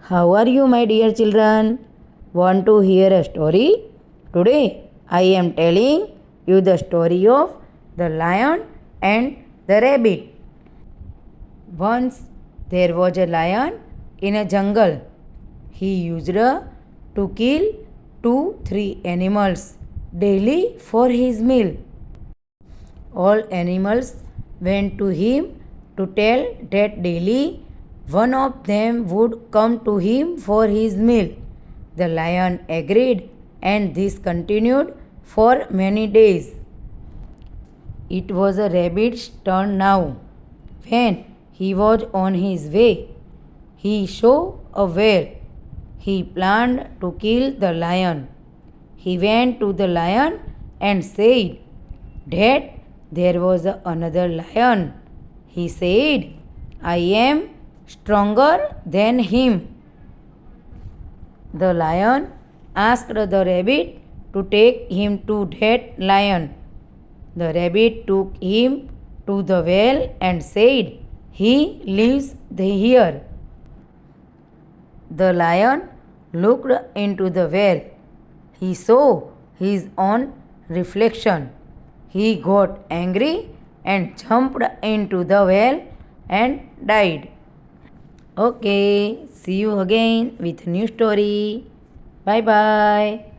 How are you, my dear children? Want to hear a story? Today I am telling you the story of the lion and the rabbit. Once there was a lion in a jungle. He used to kill 2-3 animals daily for his meal. All animals went to him to tell that daily one of them would come to him for his meal. The lion agreed, and this continued for many days. It was a rabbit's turn now. When he was on his way, he saw a whale. He planned to kill the lion. He went to the lion and said that there was another lion. He said, I am stronger than him. The lion asked the rabbit to take him to that lion. The rabbit took him to the well and said, he lives here. The lion looked into the well. He saw his own reflection. He got angry and jumped into the well and died. Okay, see you again with a new story. Bye bye.